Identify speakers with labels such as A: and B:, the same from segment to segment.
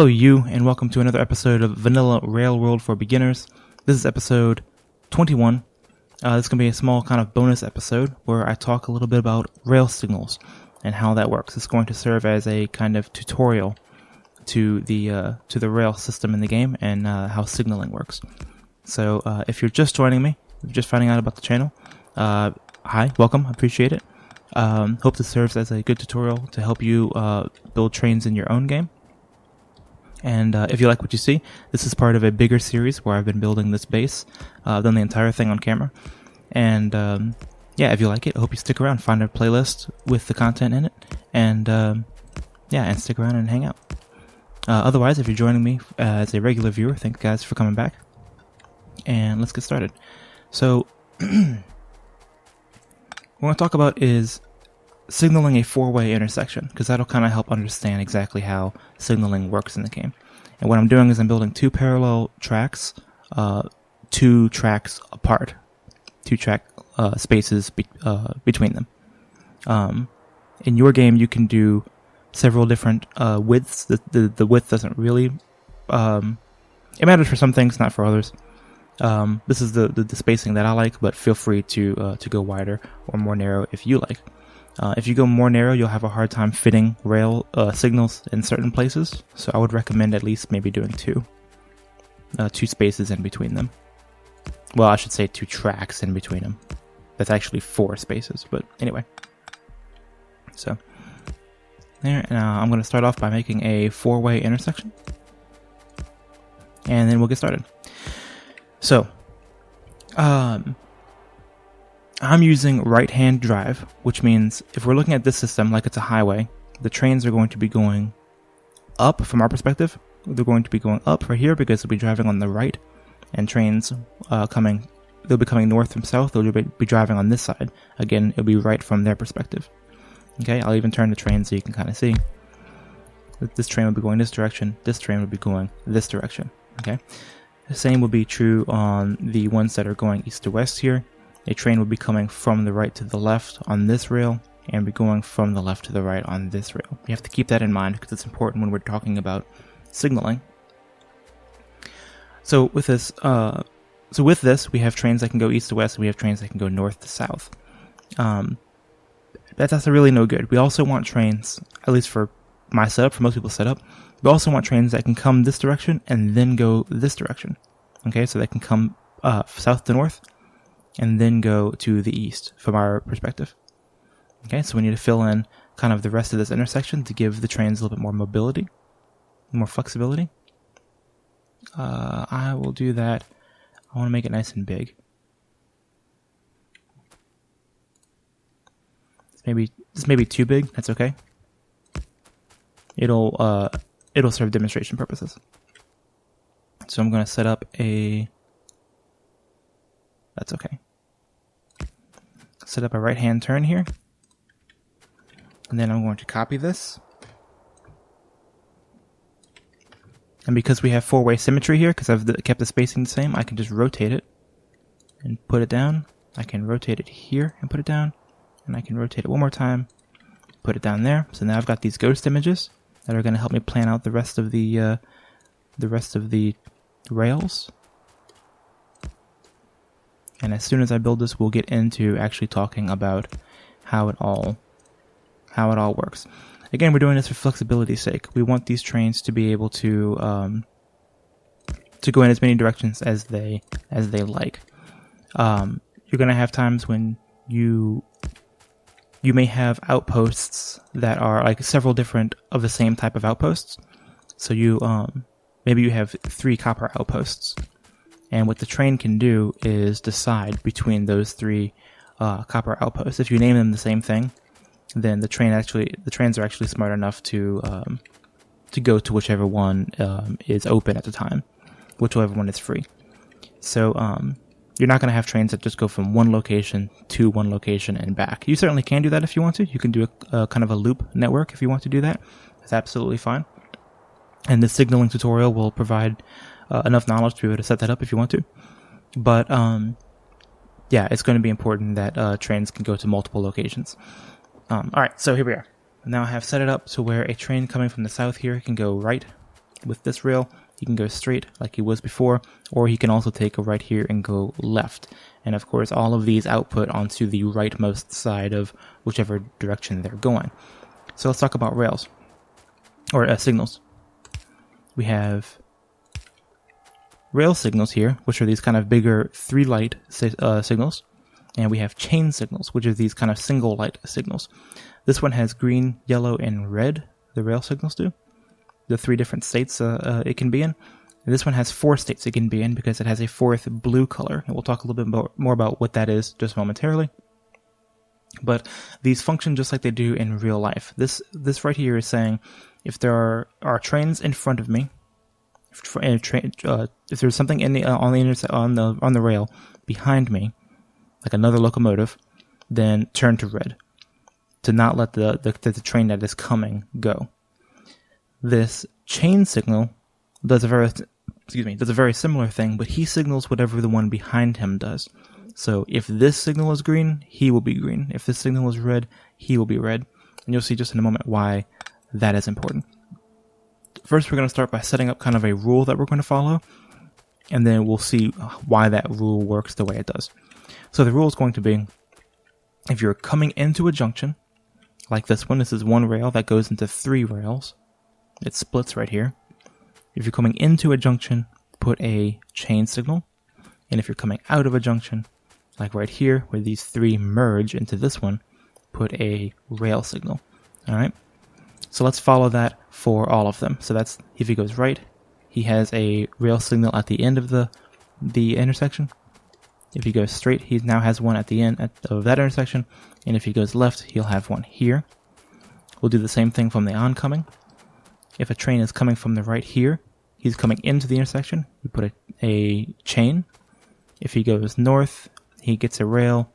A: Hello you, and welcome to another episode of Vanilla Railworld for Beginners. This is episode 21. This is going to be a small kind of bonus episode where I talk a little bit about rail signals and how that works. It's going to serve as a kind of tutorial to the rail system in the game and how signaling works. So if you're just joining me, if you're just finding out about the channel, hi, welcome, I appreciate it. Hope this serves as a good tutorial to help you build trains in your own game. And if you like what you see, this is part of a bigger series where I've been building this base. I've done the entire thing on camera. And yeah, if you like it, I hope you stick around, find a playlist with the content in it, and yeah, and stick around and hang out. Otherwise, if you're joining me as a regular viewer, thank you guys for coming back. And let's get started. So, what I want to talk about is signaling a four-way intersection, because that'll kind of help understand exactly how signaling works in the game. And what I'm doing is I'm building two parallel tracks, 2 tracks apart, 2 track spaces between them. In your game, you can do several different widths. The width doesn't really it matters for some things, not for others. This is the spacing that I like, but feel free to go wider or more narrow if you like. If you go more narrow, you'll have a hard time fitting rail signals in certain places, so I would recommend at least maybe doing 2 spaces in between them. Well, I should say 2 tracks in between them. That's actually 4 spaces, but anyway. So, there, and I'm going to start off by making a 4-way intersection, and then we'll get started. So, I'm using right-hand drive, which means if we're looking at this system like it's a highway, the trains are going to be going up from our perspective. They're going to be going up right here because they'll be driving on the right, and trains they'll be coming north from south. They'll be driving on this side. Again, it'll be right from their perspective. Okay, I'll even turn the train so you can kind of see. This train will be going this direction. This train will be going this direction. Okay, the same will be true on the ones that are going east to west here. A train will be coming from the right to the left on this rail, and be going from the left to the right on this rail. You have to keep that in mind because it's important when we're talking about signaling. So with this, we have trains that can go east to west, and we have trains that can go north to south. That's really no good. We also want trains, at least for my setup, for most people's setup, we also want trains that can come this direction and then go this direction. Okay, so they can come south to north, and then go to the east from our perspective. Okay, so we need to fill in kind of the rest of this intersection to give the trains a little bit more mobility, more flexibility. I will do that. I want to make it nice and big. This may be too big. That's okay. It'll serve demonstration purposes. So I'm going to set up a. That's okay. Set up a right-hand turn here. And then I'm going to copy this. And because we have 4-way symmetry here, because I've kept the spacing the same, I can just rotate it and put it down. I can rotate it here and put it down. And I can rotate it one more time, put it down there. So now I've got these ghost images that are going to help me plan out the rest of the rails. And as soon as I build this, we'll get into actually talking about how it all works. Again, we're doing this for flexibility's sake. We want these trains to be able to go in as many directions as they like. You're going to have times when you may have outposts that are like several different of the same type of outposts. So maybe you have 3 copper outposts. And what the train can do is decide between those 3 copper outposts. If you name them the same thing, then the trains are actually smart enough to go to whichever one is open at the time, whichever one is free. So you're not going to have trains that just go from one location to one location and back. You certainly can do that if you want to. You can do a kind of a loop network if you want to do that. It's absolutely fine. And the signaling tutorial will provide enough knowledge to be able to set that up if you want to. But yeah, it's going to be important that trains can go to multiple locations. Alright, so here we are. Now I have set it up to where a train coming from the south here can go right With this rail, he can go straight like he was before, or he can also take a right here and go left. And of course, all of these output onto the rightmost side of whichever direction they're going. So let's talk about rails, or signals. We have rail signals here, which are these kind of bigger 3-light signals. And we have chain signals, which are these kind of single light signals. This one has green, yellow, and red, the rail signals do. The 3 different states it can be in. And this one has 4 states it can be in because it has a 4th blue color. And we'll talk a little bit more about what that is just momentarily. But these function just like they do in real life. This right here is saying if there are trains in front of me, if there's something in on the rail behind me, like another locomotive, then turn to red to not let the train that is coming go. This chain signal does a very similar thing, but he signals whatever the one behind him does. So if this signal is green, he will be green. If this signal is red, he will be red. And you'll see just in a moment why that is important. First, we're going to start by setting up kind of a rule that we're going to follow, and then we'll see why that rule works the way it does. So the rule is going to be, if you're coming into a junction, like this is one rail that goes into 3 rails. It splits right here. If you're coming into a junction, put a chain signal. And if you're coming out of a junction, like right here, where these 3 merge into this one, put a rail signal. All right? So let's follow that for all of them. So that's, if he goes right, he has a rail signal at the end of the intersection. If he goes straight, he now has one at the end of that intersection. And if he goes left, he'll have one here. We'll do the same thing from the oncoming. If a train is coming from the right here, he's coming into the intersection, we put a chain. If he goes north, he gets a rail.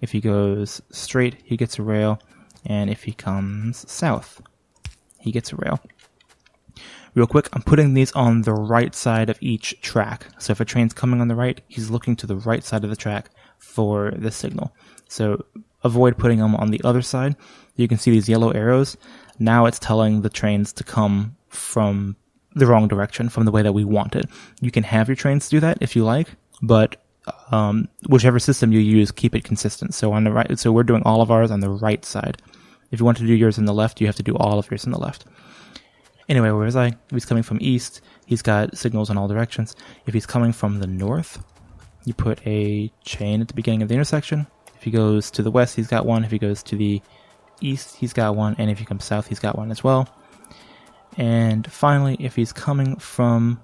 A: If he goes straight, he gets a rail. And if he comes south, he gets a rail. Real quick, I'm putting these on the right side of each track. So if a train's coming on the right, he's looking to the right side of the track for the signal. So avoid putting them on the other side. You can see these yellow arrows. Now it's telling the trains to come from the wrong direction, from the way that we want it. You can have your trains do that if you like, but whichever system you use, keep it consistent. So on the right, so we're doing all of ours on the right side. If you want to do yours on the left, you have to do all of yours on the left. Anyway, where was I? If he's coming from east, he's got signals in all directions. If he's coming from the north, you put a chain at the beginning of the intersection. If he goes to the west, he's got one. If he goes to the east, he's got one. And if he comes south, he's got one as well. And finally, if he's coming from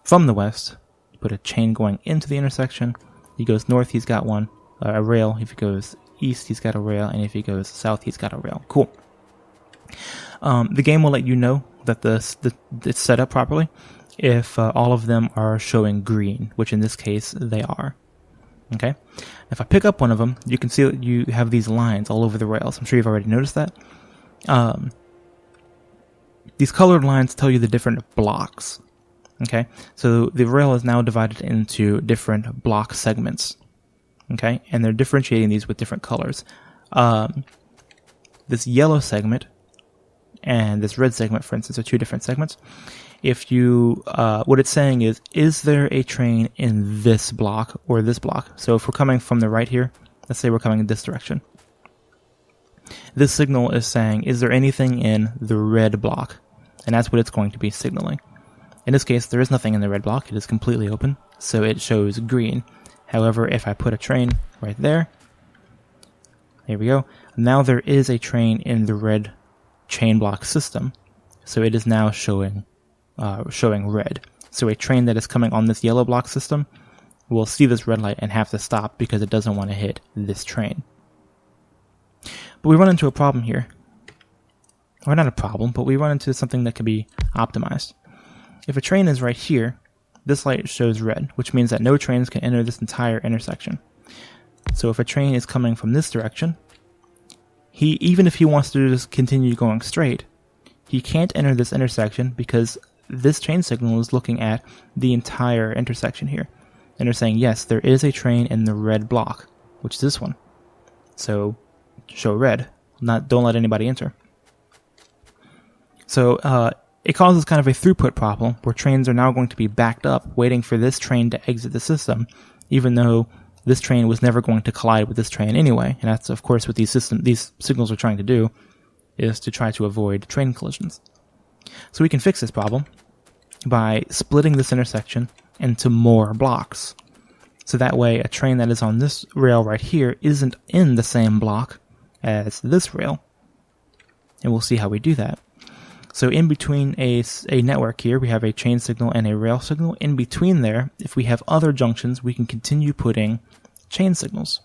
A: the west, you put a chain going into the intersection. He goes north, he's got one, a rail. If he goes east, he's got a rail. And if he goes south, he's got a rail. Cool. The game will let you know that it's set up properly if all of them are showing green, which in this case they are. Okay? If I pick up one of them, you can see that you have these lines all over the rails. I'm sure you've already noticed that. These colored lines tell you the different blocks. Okay? So the rail is now divided into different block segments. Okay? And they're differentiating these with different colors. This yellow segment and this red segment, for instance, are 2 different segments. If you, what it's saying is there a train in this block or this block? So if we're coming from the right here, let's say we're coming in this direction. This signal is saying, is there anything in the red block? And that's what it's going to be signaling. In this case, there is nothing in the red block. It is completely open, so it shows green. However, if I put a train right there, there we go. Now there is a train in the red chain block system, so it is now showing red. So a train that is coming on this yellow block system will see this red light and have to stop because it doesn't want to hit this train. But we run into a problem here. Or not a problem, but we run into something that can be optimized. If a train is right here, this light shows red, which means that no trains can enter this entire intersection. So if a train is coming from this direction, even if he wants to just continue going straight, he can't enter this intersection because this chain signal is looking at the entire intersection here. And they're saying, yes, there is a train in the red block, which is this one. So show red. Don't let anybody enter. So it causes kind of a throughput problem where trains are now going to be backed up waiting for this train to exit the system, even though this train was never going to collide with this train anyway. And that's, of course, what these signals are trying to do, is to try to avoid train collisions. So we can fix this problem by splitting this intersection into more blocks. So that way a train that is on this rail right here isn't in the same block as this rail. And we'll see how we do that. So in between a network here, we have a chain signal and a rail signal. In between there, if we have other junctions, we can continue putting chain signals.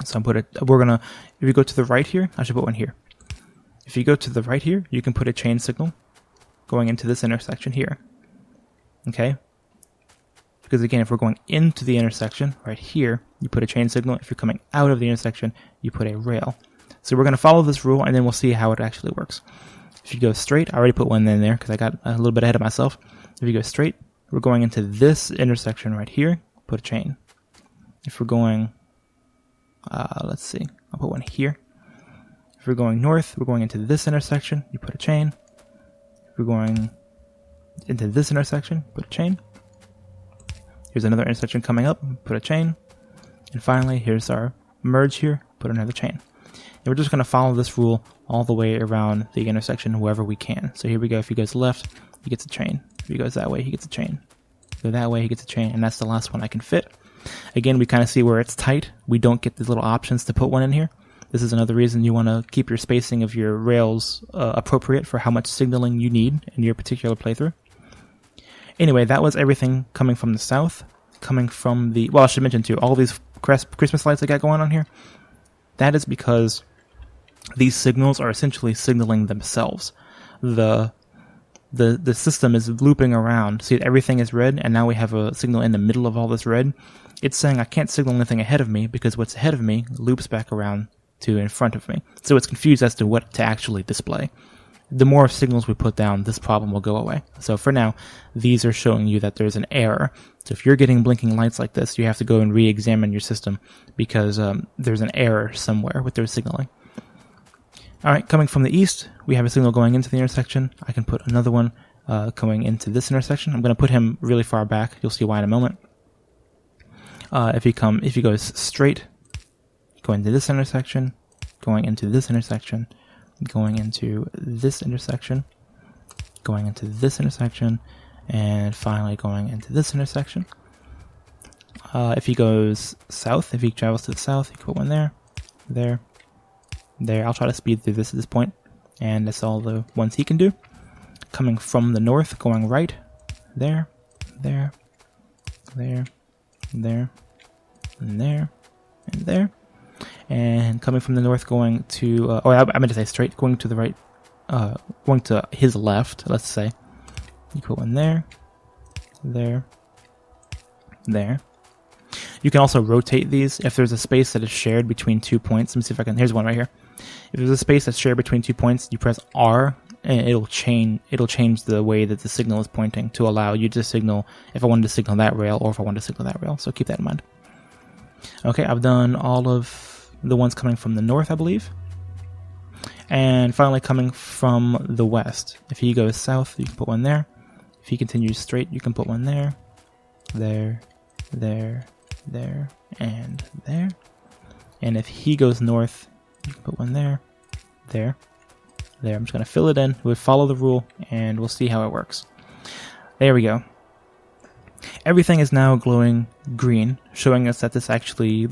A: So if you go to the right here, I should put one here. If you go to the right here, you can put a chain signal going into this intersection here. Okay? Because again, if we're going into the intersection right here, you put a chain signal. If you're coming out of the intersection, you put a rail. So we're going to follow this rule, and then we'll see how it actually works. If you go straight, I already put one in there because I got a little bit ahead of myself. If you go straight, we're going into this intersection right here, put a chain. If we're going, let's see, I'll put one here. If we're going north, we're going into this intersection, you put a chain. If we're going into this intersection, put a chain. Here's another intersection coming up, put a chain. And finally, here's our merge here, put another chain. And we're just going to follow this rule all the way around the intersection wherever we can. So here we go. If he goes left, he gets a chain. If he goes that way, he gets a chain. Go that way, he gets a chain. And that's the last one I can fit. Again, we kind of see where it's tight. We don't get the little options to put one in here. This is another reason you want to keep your spacing of your rails appropriate for how much signaling you need in your particular playthrough. Anyway, that was everything coming from the south. Coming from the... Well, I should mention too, all these Christmas lights I got going on here, that is because these signals are essentially signaling themselves. The system is looping around. See, everything is red, and now we have a signal in the middle of all this red. It's saying I can't signal anything ahead of me because what's ahead of me loops back around to in front of me. So it's confused as to what to actually display. The more signals we put down, this problem will go away. So for now, these are showing you that there's an error. So if you're getting blinking lights like this, you have to go and re-examine your system because there's an error somewhere with their signaling. Alright, coming from the east, we have a signal going into the intersection. I can put another one going into this intersection. I'm going to put him really far back. You'll see why in a moment. If he goes straight, going to this intersection, going into this intersection, going into this intersection, going into this intersection, and finally going into this intersection. If he goes south, if he travels to the south, you can put one there, there, there. I'll try to speed through this at this point, and that's all the ones he can do. Coming from the north, going right, there, there, there, there, and there, and there. And coming from the north, going to, I meant to say straight, going to the right, going to his left, let's say. You put one there, there, there. You can also rotate these if there's a space that is shared between 2 points. Let me see if I can, here's one right here. If there's a space that's shared between 2 points, you press R, and it'll change the way that the signal is pointing to allow you to signal if I wanted to signal that rail or if I wanted to signal that rail. So keep that in mind. Okay, I've done all of the ones coming from the north, I believe. And finally coming from the west. If he goes south, you can put one there. If he continues straight, you can put one there, there, there, there, and there. And if he goes north, you can put one there, there, there. I'm just going to fill it in. We'll follow the rule, and we'll see how it works. There we go. Everything is now glowing green, showing us that the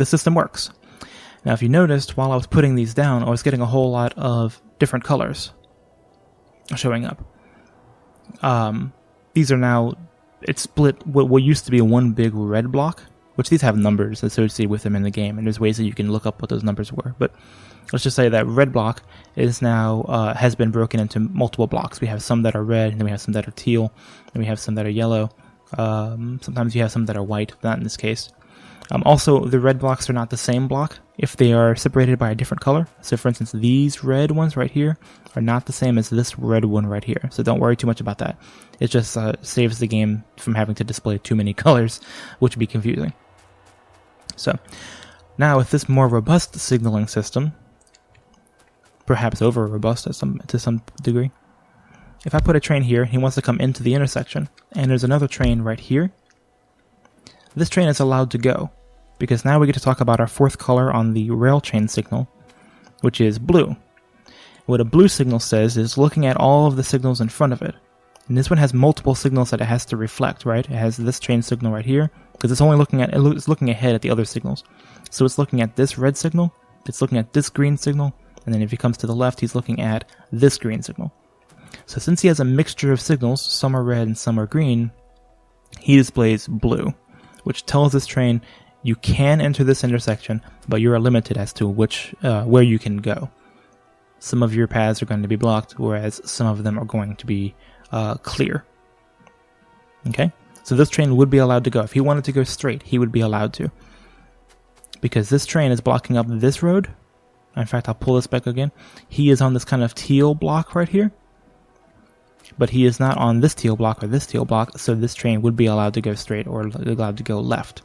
A: system works. Now, if you noticed, while I was putting these down, I was getting a whole lot of different colors showing up. These are now, it's split what used to be one big red block, which these have numbers associated with them in the game, and there's ways that you can look up what those numbers were. But let's just say that red block is now, has been broken into multiple blocks. We have some that are red, and then we have some that are teal, and we have some that are yellow. Sometimes you have some that are white, but not in this case. Also, the red blocks are not the same block if they are separated by a different color. So for instance, these red ones right here are not the same as this red one right here. So don't worry too much about that. It just saves the game from having to display too many colors, which would be confusing. So now with this more robust signaling system, perhaps over robust to some degree, if I put a train here, he wants to come into the intersection, and there's another train right here, this train is allowed to go, because now we get to talk about our fourth color on the rail chain signal, which is blue. What a blue signal says is looking at all of the signals in front of it. And this one has multiple signals that it has to reflect, right? It has this train signal right here, because it's only looking ahead at the other signals. So it's looking at this red signal, it's looking at this green signal, and then if he comes to the left, he's looking at this green signal. So since he has a mixture of signals, some are red and some are green, he displays blue, which tells this train you can enter this intersection, but you are limited as to where you can go. Some of your paths are going to be blocked, whereas some of them are going to be clear. Okay? So this train would be allowed to go. If he wanted to go straight, he would be allowed to. Because this train is blocking up this road. In fact, I'll pull this back again. He is on this kind of teal block right here. But he is not on this teal block or this teal block, so this train would be allowed to go straight or allowed to go left.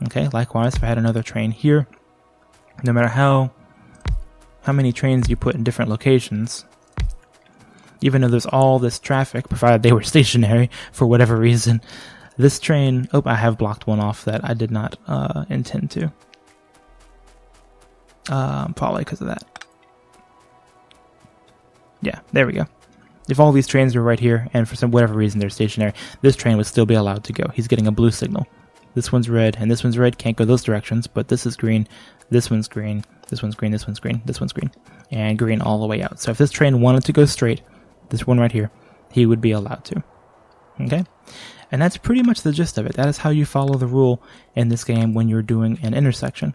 A: Okay, likewise, if I had another train here, no matter how many trains you put in different locations, even though there's all this traffic, provided they were stationary for whatever reason, this train... Oh, I have blocked one off that I did not intend to. Probably because of that. Yeah, there we go. If all these trains were right here, and for whatever reason they're stationary, this train would still be allowed to go. He's getting a blue signal. This one's red, and this one's red. Can't go those directions, but this is green, this one's green, this one's green, this one's green, this one's green, and green all the way out. So if this train wanted to go straight, this one right here, he would be allowed to. Okay? And that's pretty much the gist of it. That is how you follow the rule in this game when you're doing an intersection.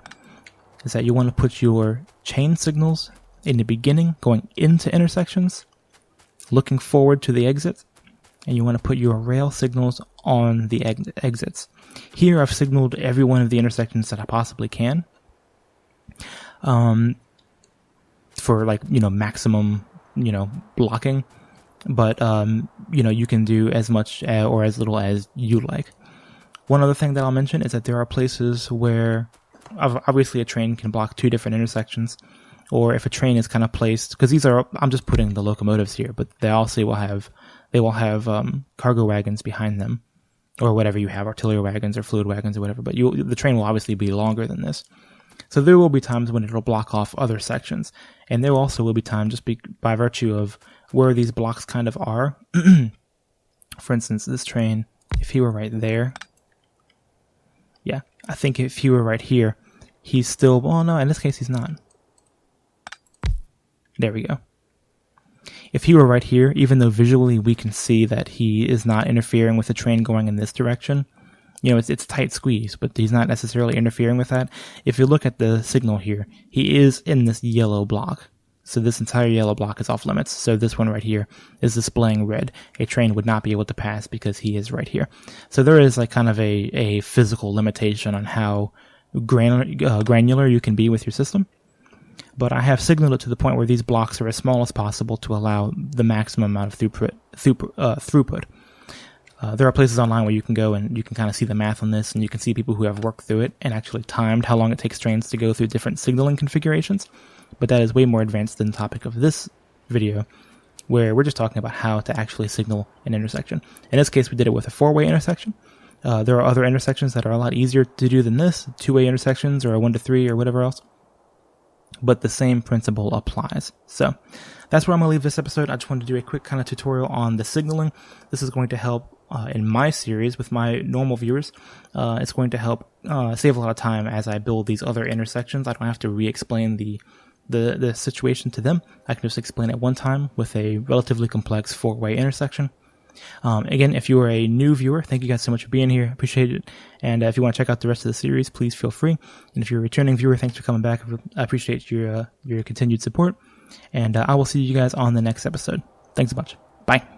A: Is that you want to put your chain signals in the beginning, going into intersections, looking forward to the exit, and you want to put your rail signals on the exits. Here I've signaled every one of the intersections that I possibly can, for maximum, blocking, but you can do as much or as little as you like. One other thing that I'll mention is that there are places where obviously a train can block two different intersections, or if a train is kind of placed, because I'm just putting the locomotives here, but they also will have cargo wagons behind them, or whatever you have, artillery wagons or fluid wagons or whatever, but the train will obviously be longer than this. So there will be times when it'll block off other sections, and there also will be times by virtue of where these blocks kind of are. For instance, this train, if he were right there, yeah, I think if he were right here, he's still, oh no, in this case he's not. There we go. If he were right here, even though visually we can see that he is not interfering with the train going in this direction, it's tight squeeze, but he's not necessarily interfering with that. If you look at the signal here, he is in this yellow block. So this entire yellow block is off limits. So this one right here is displaying red. A train would not be able to pass because he is right here. So there is kind of a physical limitation on how granular you can be with your system. But I have signaled it to the point where these blocks are as small as possible to allow the maximum amount of throughput. There are places online where you can go and you can kind of see the math on this, and you can see people who have worked through it and actually timed how long it takes trains to go through different signaling configurations. But that is way more advanced than the topic of this video, where we're just talking about how to actually signal an intersection. In this case, we did it with a four-way intersection. There are other intersections that are a lot easier to do than this, two-way intersections or a 1 to 3 or whatever else. But the same principle applies. So that's where I'm going to leave this episode. I just wanted to do a quick kind of tutorial on the signaling. This is going to help in my series with my normal viewers. It's going to help save a lot of time as I build these other intersections. I don't have to re-explain the situation to them. I can just explain it one time with a relatively complex four-way intersection. Again, if you are a new viewer, thank you guys so much for being here. Appreciate it. And if you want to check out the rest of the series, please feel free. And if you're a returning viewer, thanks for coming back. I appreciate your continued support. And I will see you guys on the next episode. Thanks a bunch. Bye.